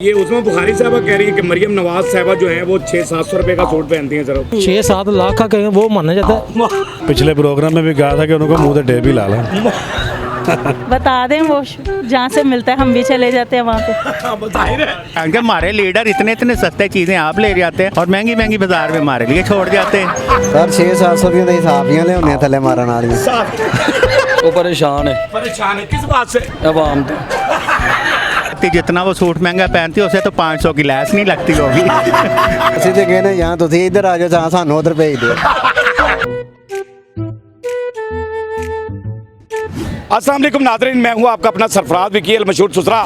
ये उस्मा बुखारी साहबा कह रही है कि मरियम नवाज साहबा जो है वो 600-700 रुपए का सूट पहनती हैं सर। 6-7 लाख का कहें वो माना जाता है। पिछले प्रोग्राम में भी कहा था कि उनको मुंह से टेप ही ला ला। बता दें वो जहाँ से मिलता है हम भी चले जाते हैं वहाँ पे। क्योंकि हमारे लीडर इतने इतने सस्ते चीज़ें आप ले जाते हैं और महंगी महंगी बाजार में हमारे लिए छोड़ जाते हैं। सर 600-700 ਦੀਆਂ ਤਾਂ ਹਿਸਾਬੀਆਂ ਲਿਆਉਂਦੇ ਥੱਲੇ ਮਾਰਨ ਵਾਲੀਆਂ। वो परेशान है। परेशान है किस बात से? आवाम तो जितना वो सूट महंगा पहनती है उसे तो 500 की लैस नहीं लगती होगी। ਅਸੀਂ ਤੇ ਕਹਿੰਦੇ ਜਾਂ ਤੁਸੀਂ ਇੱਧਰ ਆ ਜਾਓ ਜਾਂ ਸਾਨੂੰ ਉਧਰ ਭੇਜ ਦਿਓ। अस्सलाम वालेकुम नाज़रीन, मैं हूँ आपका अपना सरफराज वकील मशहूर सुसरा।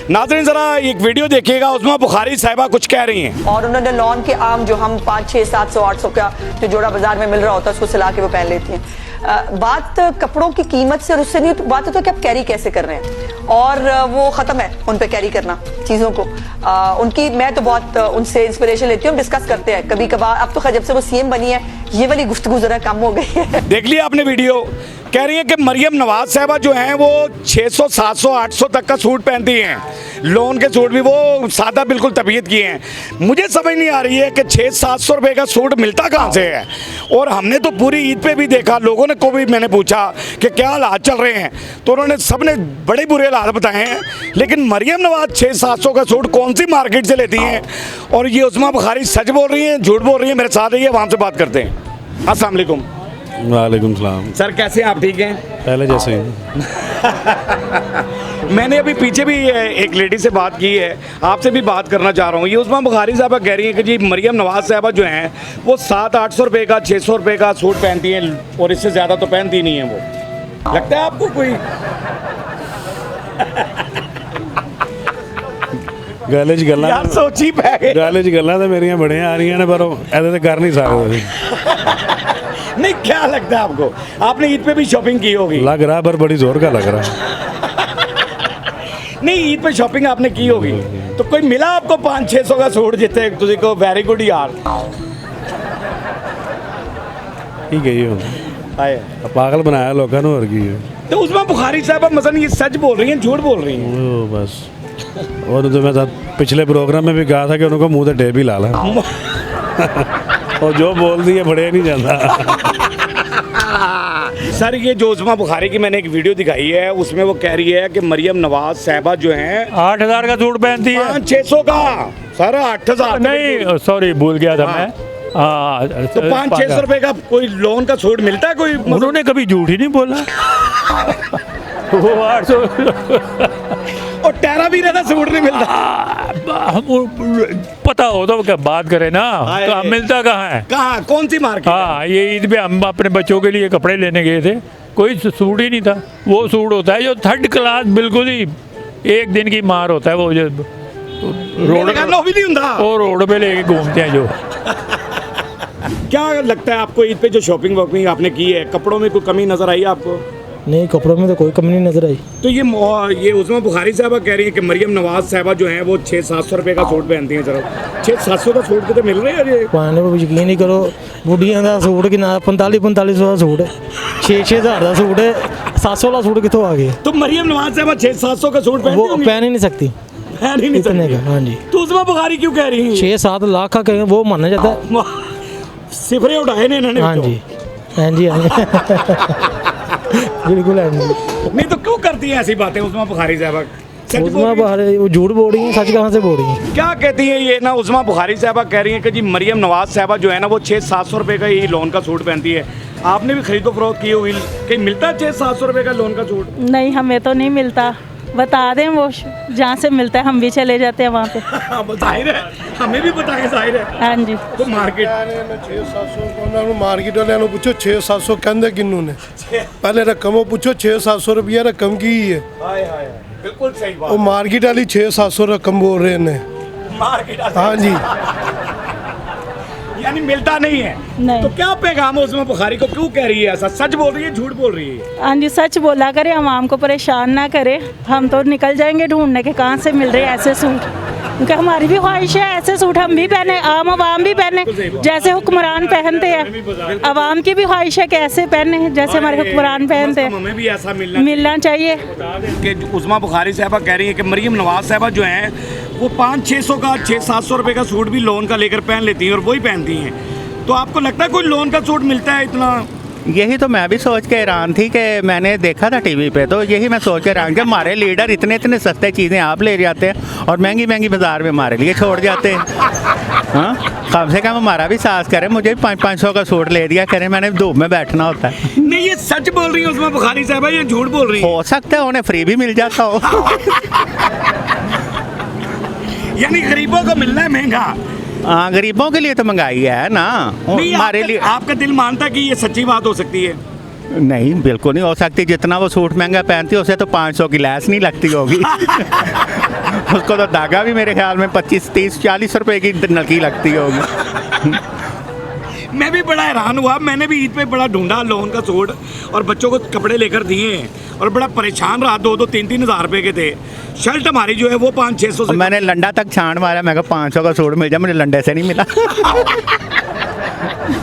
नाज़रीन ज़रा एक वीडियो देखिएगा, उस्मा बुखारी साहिबा कुछ कह रही हैं। और उन्होंने लॉन के आम जो हम 500-600-700-800 का जो जोड़ा बाजार में मिल रहा होता है उसको सिला के वो पहन लेती हैं। बात कपड़ों की कीमत से और उससे नहीं, बात है तो कि आप कैरी कैसे कर रहे हैं और वो ख़त्म है उन पे कैरी करना चीज़ों को। उनकी मैं तो बहुत उनसे इंस्पिरेशन लेती हूँ, डिस्कस करते हैं कभी कभार। अब तो खैर जब से वो सीएम बनी है ये वाली गुफ्तगू ज़रा कम हो गई है। देख लिया आपने वीडियो, कह रही है कि मरियम नवाज साहबा जो हैं वो 600, 700, 800 तक का सूट पहनती हैं। लोन के सूट भी वो सादा बिल्कुल तबीयत की हैं। मुझे समझ नहीं आ रही है कि 600-700 रुपए का सूट मिलता कहाँ से है। और हमने तो पूरी ईद पे भी देखा, लोगों ने को भी मैंने पूछा कि क्या हालात चल रहे हैं तो उन्होंने सब ने बड़े बुरे हालात बताए हैं। लेकिन मरियम नवाज 600-700 का सूट कौन सी मार्केट से लेती हैं और ये उस्मा बुखारी सच बोल रही हैं झूठ बोल रही हैं? मेरे साथ रहिए, वहाँ से बात करते हैं। अस्सलाम वालेकुम। वालेकुम सलाम। सर कैसे हैं आप? ठीक हैं? पहले जैसे ही। मैंने अभी पीछे भी एक लेडी से बात की है, आपसे भी बात करना चाह रहा हूँ। ये उस्मा बुखारी साहबा कह रही हैं कि जी मरियम नवाज साहबा जो हैं वो 700-800 रुपये का 600 रुपये का सूट पहनती हैं और इससे ज़्यादा तो पहनती नहीं है वो। लगता है आपको कोई गले च गल्लां यार सोची पै गए। गले च गल्लां तो मेरियां बड़ियां आ रही ने पर ऐसे तो कर नहीं सकते। नहीं, क्या लगता है आपको? आपने ईद पे भी शॉपिंग की होगी? लग रहा पर बड़ी जोर का लग रहा। नहीं, ईद पे शॉपिंग आपने की होगी तो कोई मिला आपको 500-600 का सूट जितने तुझे को? वेरी गुड यार। ठीक है ये आए पागल बनाया लोगों ने और की है। तो उस्मा बुखारी साहब मसलन ये सच बोल रही हैं झूठ बोल रही हैं? वो बस और तो मैं पिछले प्रोग्राम में भी कहा था कि उनको मुंह से टेप ही ला ला। और जो बोल दी है बड़े नहीं जाता। सर ये जो उस्मा बुखारी की मैंने एक वीडियो दिखाई है उसमें वो कह रही है कि मरियम नवाज साहबा जो हैं 8,000 का सूट पहनती है। 500-600 का। सर 8,000 नहीं सॉरी भूल गया था मैं। हाँ तो 500-600 रुपए का कोई लोन का सूट मिलता है कोई? उन्होंने कभी झूठ ही नहीं बोला। वो 800 और टेरा भी रहता सूट नहीं मिलता। पता हो तो क्या बात करें ना, कहाँ मिलता कहाँ है? कहाँ कौन सी मार्केट? हाँ ये ईद पे हम अपने बच्चों के लिए कपड़े लेने गए थे, कोई सूट ही नहीं था। वो सूट होता है जो 3rd क्लास बिल्कुल ही एक दिन की मार होता है, वो जो रोड रोड पे लेके घूमते हैं जो। क्या लगता है आपको ईद पे जो शॉपिंग वॉपिंग आपने की है कपड़ों में कोई कमी नजर आई आपको? नहीं कपड़ों में तो कोई कमी नहीं नजर आई। तो ये उस्मा बुखारी साहबा कह रही है कि मरियम नवाज साहबा जो हैं वो 600-700 रुपए का सूट पहनती हैं। चलो 600-700 का सूट कितने मिल रहे हैं ये? पाने पर यकीन नहीं करो, बुढ़ियां का सूट कि ना 4500 का सूट है, 6-6 हज़ार का सूट है, 700 का सूट कितों आ गया? तो मरियम नवाज साहबा 600-700 का सूट वो पहन ही नहीं सकती। पहन ही नहीं इतने का? सकती। हाँ जी। तो उस्मा बुखारी क्यों कह रही है? 6-7 लाख का कहें वो माना जाता है। सिफरे उठाए ने इन्होंने। हाँ जी हाँ जी हाँ जी बिल्कुल है। नहीं तो क्यों करती हैं ऐसी बातें उस्मा बुखारी साहबा? उस्मा बुखारी वो झूठ बोल रही है, सच कहाँ से बोल रही है? क्या कहती हैं ये ना उस्मा बुखारी साहबा कह रही हैं कि जी मरियम नवाज साहबा जो है ना वो 600-700 रुपए का ही लोन का सूट पहनती है। आपने भी खरीदो फरोख्त की होगी, कहीं मिलता है 600-700 रुपए का लोन का सूट? नहीं हमें तो नहीं मिलता। बता दें वो जहाँ से मिलता है हम भी चले जाते हैं वहाँ पे। जाहिर है, हमें भी बताएं जाहिर है। हाँ जी। तो मार्केट 600-700 मार्केट वाले पूछो 600-700 कहते किन्नू ने? पहले रकम पूछो 600-700 रुपया रकम की है। बिल्कुल सही बात। वो मार्केट वाली 600-700 रकम बोल रहे हैं। मार्केट हाँ जी। यानी मिलता नहीं है। नहीं। तो क्या पैगाम है उस्मा बुखारी को, क्यों कह रही है ऐसा? सच बोल रही है झूठ बोल रही है? हाँ जी सच बोला करे, आवाम को परेशान ना करे। हम तो निकल जाएंगे ढूंढने के कहाँ से मिल रहे हैं ऐसे सूट, क्योंकि हमारी भी ख्वाहिश है ऐसे सूट हम भी पहने, आम आवाम भी पहने जैसे हुक्मरान पहनते हैं। आवाम की भी ख्वाहिश है कि ऐसे पहने जैसे हमारे हुक्मरान पहनते हैं। हमें भी ऐसा मिलना चाहिए। कि उस्मा बुखारी साहबा कह रही है कि मरियम नवाज साहबा जो हैं वो 500-600 का 600-700 रुपए का सूट भी लोन का लेकर पहन लेती हैं और वही पहनती हैं। तो आपको लगता है कोई लोन का सूट मिलता है इतना? यही तो मैं भी सोच के हैरान थी कि मैंने देखा था टीवी पे, तो यही मैं सोच के हैरान कि हमारे लीडर इतने इतने सस्ते चीज़ें आप ले जाते हैं और महंगी महंगी बाजार में हमारे लिए छोड़ जाते हैं। हाँ, कम से कम हमारा भी साहस करे, मुझे भी 500 का सूट ले दिया करें, मैंने धूप में बैठना होता है। नहीं, ये सच बोल रही है उस्मा बुखारी साहब, ये झूठ बोल रही है? हो सकता है उन्हें फ्री भी मिल जाता हो। यानी गरीबों को मिलना है महंगा। हाँ, गरीबों के लिए तो महंगाई है ना, नहीं, हमारे लिए। आपका दिल मानता है कि ये सच्ची बात हो सकती है? नहीं, बिल्कुल नहीं हो सकती। जितना वो सूट महंगा पहनती है उसे तो 500 की लैस नहीं लगती होगी। उसको तो धागा भी मेरे ख्याल में 25, 30, 40 रुपए की नकी लगती होगी। मैं भी बड़ा हैरान हुआ, मैंने भी ईद पे बड़ा ढूंढा लोन का सूट और बच्चों को कपड़े लेकर दिए हैं और बड़ा परेशान रहा। 2-2, 3-3 हज़ार रुपए के थे। शर्ट हमारी जो है वो 500-600 से। मैंने लंडा तक छान मारा, मैं कहा 500 का सूट मिल जाए, मुझे लंडे से नहीं मिला।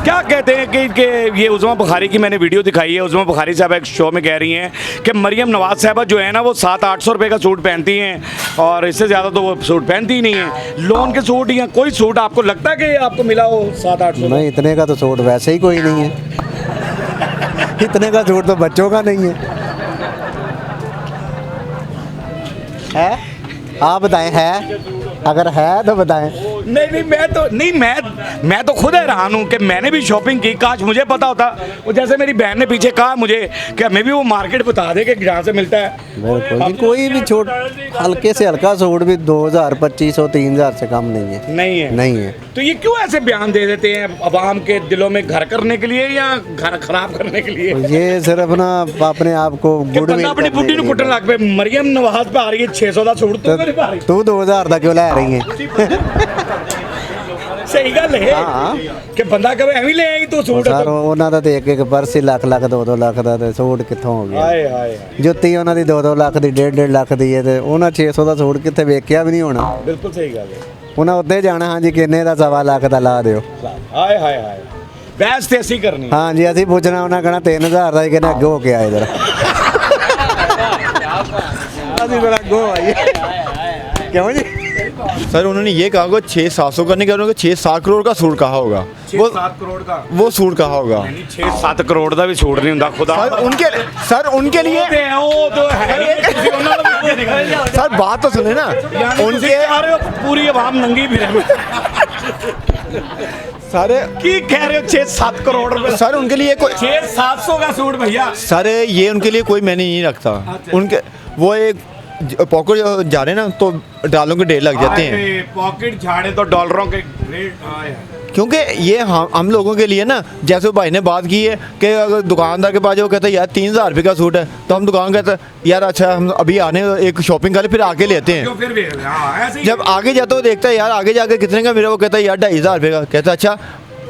क्या कहते हैं कि ये उस्मा बुखारी की मैंने वीडियो दिखाई है। उस्मा बुखारी साहब एक शो में कह रही हैं कि मरियम नवाज साहबा जो है ना वो 700-800 रुपए का सूट पहनती हैं और इससे ज़्यादा तो वो सूट पहनती ही नहीं है। लोन के सूट या कोई सूट आपको लगता है कि आपको मिला हो 700-800? नहीं, इतने का तो सूट वैसे ही कोई नहीं है। इतने का सूट तो बच्चों का नहीं है? आप बताएं, है? अगर है तो बताएं। नहीं, मैं तो खुद हैरान हूँ कि मैंने भी शॉपिंग की। काश मुझे पता होता। वो जैसे मेरी बहन ने पीछे कहा मुझे कि हमें भी वो मार्केट बता दे कि जहाँ से मिलता है। बिल्कुल जी, कोई भी छोट हल्के से हल्का सूट भी 2000, 2500, 3000 से कम नहीं है। नहीं है। तो ये क्यों ऐसे बयान दे देते हैं अवाम के दिलों में घर करने के लिए या घर खराब करने के लिए? ये सिर्फ ना अपने आप को गुड अपनी बुढ़ी ਨੂੰ ਕੁੱਟਣ ਲੱਗ ਪਏ। मरियम नवाज पे आ रही है 600 ਦਾ सूट, तू नहीं पा रही? तू 2000 ਦਾ ਕਿਉਂ ਲੈ ਰਹੀ ਹੈ? सही गल है कि बंदा कहे ਐਵੇਂ ਲੈ ਆਈ ਤੂੰ सूट। ਸਰ ਉਹਨਾਂ ਦਾ ਤੇ ਇੱਕ ਪਰਸ ਹੀ ਲੱਖ 2 ਲੱਖ ਦਾ, ਤੇ ਸੂਟ ਕਿੱਥੋਂ ਹੋ ਗਿਆ? ਹਾਏ ਹਾਏ, ਜੁੱਤੀ ਉਹਨਾਂ ਦੀ 2 ਲੱਖ ਦੀ, 1.5 ਲੱਖ ਦੀ ਹੈ, ਤੇ ਉਹਨਾਂ 600 ਦਾ ਸੂਟ ਕਿੱਥੇ ਵੇਖਿਆ ਵੀ ਨਹੀਂ ਹੋਣਾ। ਬਿਲਕੁਲ ਸਹੀ ਗੱਲ ਹੈ। ਉਹਨਾਂ ਉੱਤੇ ਜਾਣਾ, ਹਾਂਜੀ ਕਿੰਨੇ ਦਾ? 2.25 ਲੱਖ ਦਾ ਲਾ ਦਿਓ। ਹਾਏ ਹਾਏ ਹਾਏ, ਬਹਿਸ ਤੇ ਅਸੀਂ ਕਰਨੀ। ਹਾਂਜੀ, ਅਸੀਂ ਪੁੱਛਣਾ, ਉਹਨਾਂ ਕਹਿਣਾ 3000 ਦਾ ਹੀ, ਕਹਿੰਦੇ ਅੱਗੇ ਹੋ ਕੇ ਆਏ ਜਰਾ। ਅਸੀਂ ਬੜਾ ਅੱਗੋਂ ਆਈਏ। क्यों जी? सर उन्होंने ये कहा होगा 600-700 करने के, उन्होंने 6-7 करोड़ का सूट कहा होगा। 6-7 करोड़ का वो सूट कहा होगा। 6-7 करोड़ का भी सूट नहीं होता खुदा। सर उनके लिए सर बात तो सुने ना, उनके पूरी आवाम नंगी भी सर की कह रहे हो 6-7 करोड़ रुपए? सर उनके लिए कोई 600-700 का सूट भैया। सर ये उनके लिए कोई मैंने नहीं रखता। उनके वो एक पॉकेट जा रहे ना तो डॉलरों के ढेर लग जाते हैं। पॉकेट झाड़े तो डॉलरों के रेट। क्योंकि ये हम लोगों के लिए ना, जैसे भाई ने बात की है कि अगर दुकानदार के पास जो कहता है यार 3000 रुपये का सूट है, तो हम दुकान कहते हैं यार अच्छा हम अभी आने एक शॉपिंग करें फिर आगे लेते हैं। जब आगे जाते हो देखता है यार आगे जाके कितने का मेरा, वो कहता है यार 2500 रुपये का, कहता है अच्छा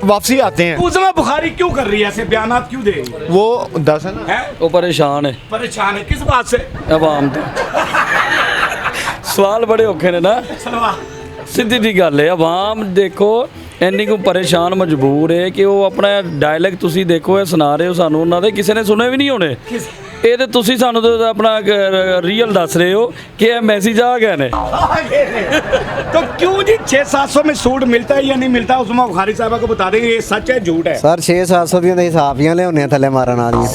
वापसी आते हैं। उस्मा बुखारी क्यों कर रही है ऐसे बयानात क्यों दे रही है? वो दरअसल है वो परेशान है। परेशान है किस बात से? आवाम तो सवाल बड़े औखे ने ना, सीधी जी गल है। आवाम देखो ਇੰਨੀ ਕੁ ਪਰੇਸ਼ਾਨ ਮਜਬੂਰ ਹੈ ਕਿ ਉਹ ਆਪਣਾ ਡਾਇਲੌਗ ਤੁਸੀਂ ਦੇਖੋ ਇਹ ਸੁਣਾ ਰਹੇ ਹੋ ਸਾਨੂੰ, ਉਹਨਾਂ ਦੇ ਕਿਸੇ ਨੇ ਸੁਣੇ ਵੀ ਨਹੀਂ ਹੋਣੇ। ਇਹ ਤੇ ਤੁਸੀਂ ਸਾਨੂੰ ਤਾਂ ਆਪਣਾ ਰੀਅਲ ਦੱਸ ਰਹੇ ਹੋ कि ये मैसेज आ गए ने। तो क्यों जी 600-700 में सूट मिलता है या नहीं मिलता? उस्मा बुखारी साहबा को बता देंगे ये सच है झूठ है। सर 600-700 ਦੀਆਂ ਤਾਂ ਸਾਫੀਆਂ ਲਿਆਉਣੀਆਂ ਥੱਲੇ ਮਾਰਨ ਵਾਲੀਆਂ।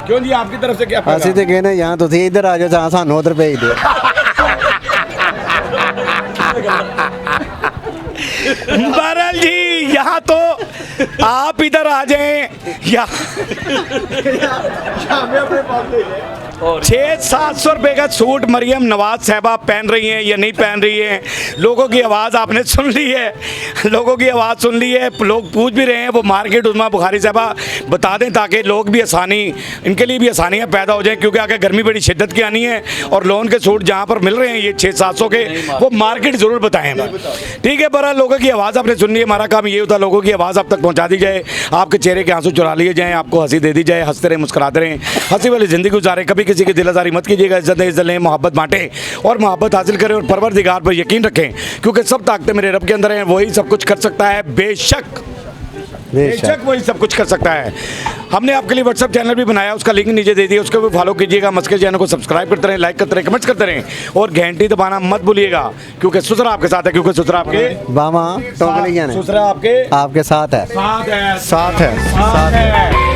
क्यों जी आपकी तरफ से क्या? ਅਸੀਂ ਤੇ ਕਹਿੰਦੇ ਜਾਂ ਤੁਸੀਂ ਇੱਧਰ ਆ ਜਾਓ ਜਾਂ ਸਾਨੂੰ ਉਧਰ ਭੇਜ ਦਿਓ। बहरहाल जी यहाँ तो आप इधर आ जाएं या 600-700 रुपए का सूट मरियम नवाज साहबा पहन रही हैं या नहीं पहन रही हैं? लोगों की आवाज़ आपने सुन ली है, लोगों की आवाज़ सुन ली है। लोग पूछ भी रहे हैं वो मार्केट उस्मा बुखारी साहबा बता दें ताकि लोग भी आसानी, इनके लिए भी आसानियाँ पैदा हो जाएं, क्योंकि आगे गर्मी बड़ी शिद्दत की आनी है और लोन के सूट जहाँ पर मिल रहे हैं ये 600-700 के, वो मार्केट ज़रूर बताएं। ठीक है, बहरहाल लोगों की आवाज़ आपने सुन ली है। हमारा काम ये होता है लोगों की आवाज़ आप तक पहुँचा दी जाए, आपके चेहरे के आंसू चुरा लिए जाएँ, आपको हंसी दे दी जाए, हंसते रहें मुस्कुराते रहें, हंसी वाली ज़िंदगी गुजारें। कभी किसी की दिलाजारी मत कीजिएगा, इज्जत लें, मोहब्बत बांटें और मोहब्बत हासिल करें और परवरदिगार पर यकीन रखें, क्योंकि सब ताकतें मेरे रब के अंदर हैं, वही सब कुछ कर सकता है बेशक। बेशक वही सब कुछ कर सकता है। हमने आपके लिए व्हाट्सएप चैनल भी बनाया, उसका लिंक नीचे दे दिया, उसको भी फॉलो कीजिएगा। मस्के चैनल को सब्सक्राइब करते रहें, लाइक करते रहें, कमेंट्स करते रहें और घंटी दबाना मत भूलिएगा, क्योंकि ससुरा आपके साथ है, क्योंकि ससुरा आपके बामा टोकलियां ने ससुरा आपके आपके साथ है साथ है साथ है साथ है।